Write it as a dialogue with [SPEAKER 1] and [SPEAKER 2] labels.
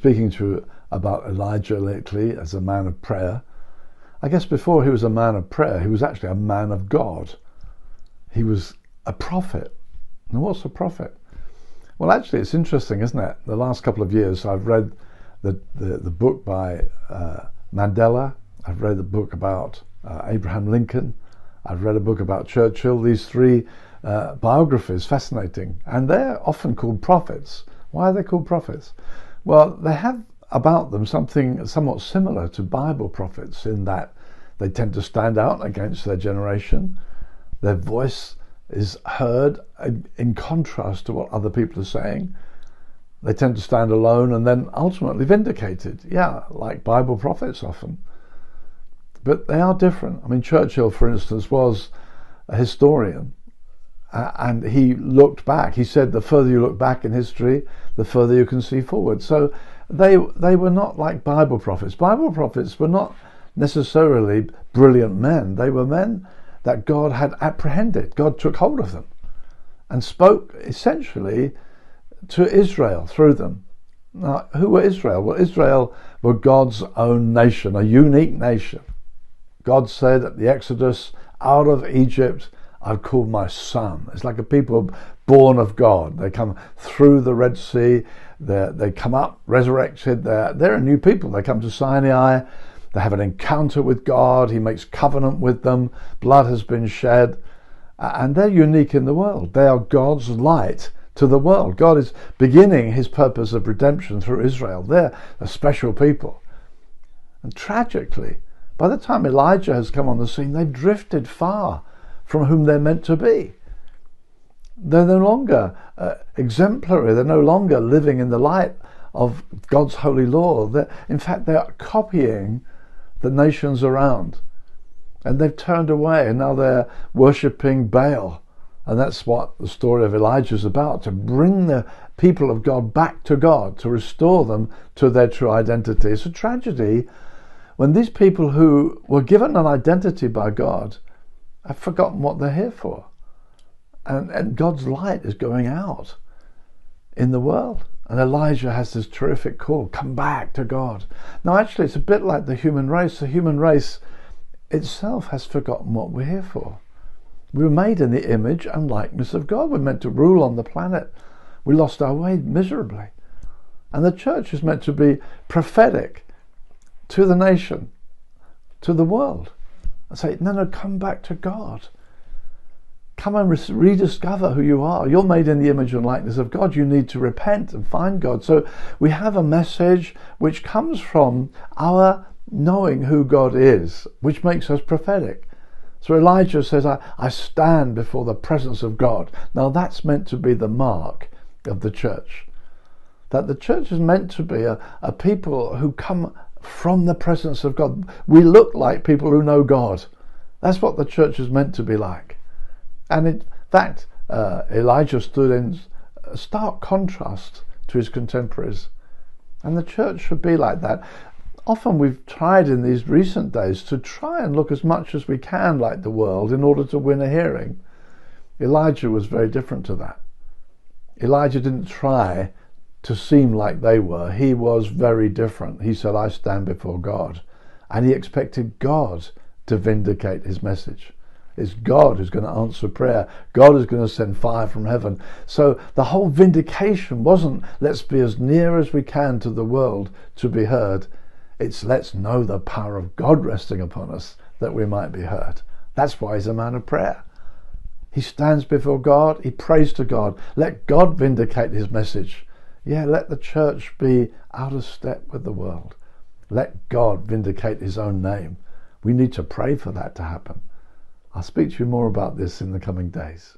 [SPEAKER 1] speaking to you about Elijah lately as a man of prayer. I guess before he was a man of prayer, he was actually a man of God. He was a prophet. And what's a prophet? Well, actually, it's interesting, isn't it? The last couple of years, I've read the book by Mandela. I've read the book about Abraham Lincoln. I've read a book about Churchill. These three biographies, fascinating. And they're often called prophets. Why are they called prophets? Well, they have about them something somewhat similar to Bible prophets in that they tend to stand out against their generation. Their voice is heard in contrast to what other people are saying. They tend to stand alone and then ultimately vindicated. Yeah, like Bible prophets often. But they are different. I mean, Churchill, for instance, was a historian. And he looked back. He said the further you look back in history, the further you can see forward. So they were not like Bible prophets. Bible prophets were not necessarily brilliant men. They were men that God had apprehended. God took hold of them and spoke essentially to Israel through them. Now, who were Israel? Well, Israel were God's own nation, a unique nation. God said at the Exodus, out of Egypt, I've called my son. It's like a people born of God. They come through the Red Sea. They come up resurrected. They're a new people. They come to Sinai. They have an encounter with God. He makes covenant with them. Blood has been shed. And they're unique in the world. They are God's light to the world. God is beginning his purpose of redemption through Israel. They're a special people. And tragically, by the time Elijah has come on the scene, they've drifted far from whom they're meant to be. They're no longer exemplary. They're no longer living in the light of God's holy law. In fact, they are copying the nations around. And they've turned away, and now they're worshipping Baal. And that's what the story of Elijah is about, to bring the people of God back to God, to restore them to their true identity. It's a tragedy when these people who were given an identity by God have forgotten what they're here for. And God's light is going out in the world. And Elijah has this terrific call, come back to God. Now, actually, it's a bit like the human race. The human race itself has forgotten what we're here for. We were made in the image and likeness of God. We're meant to rule on the planet. We lost our way miserably. And the church is meant to be prophetic to the nation, to the world. And say, no, come back to God. Come and rediscover who you are. You're made in the image and likeness of God. You need to repent and find God. So we have a message which comes from our knowing who God is, which makes us prophetic. So Elijah says, I stand before the presence of God. Now that's meant to be the mark of the church. That the church is meant to be a people who come from the presence of God. We look like people who know God. That's what the church is meant to be like. And in fact, Elijah stood in stark contrast to his contemporaries. And the church should be like that. Often we've tried in these recent days to try and look as much as we can like the world in order to win a hearing. Elijah was very different to that. Elijah didn't try to seem like they were. He was very different. He said, I stand before God. And he expected God to vindicate his message. It's God who's going to answer prayer. God is going to send fire from heaven. So the whole vindication wasn't let's be as near as we can to the world to be heard. It's let's know the power of God resting upon us that we might be heard. That's why he's a man of prayer. He stands before God. He prays to God. Let God vindicate his message. Yeah, let the church be out of step with the world. Let God vindicate his own name. We need to pray for that to happen. I'll speak to you more about this in the coming days.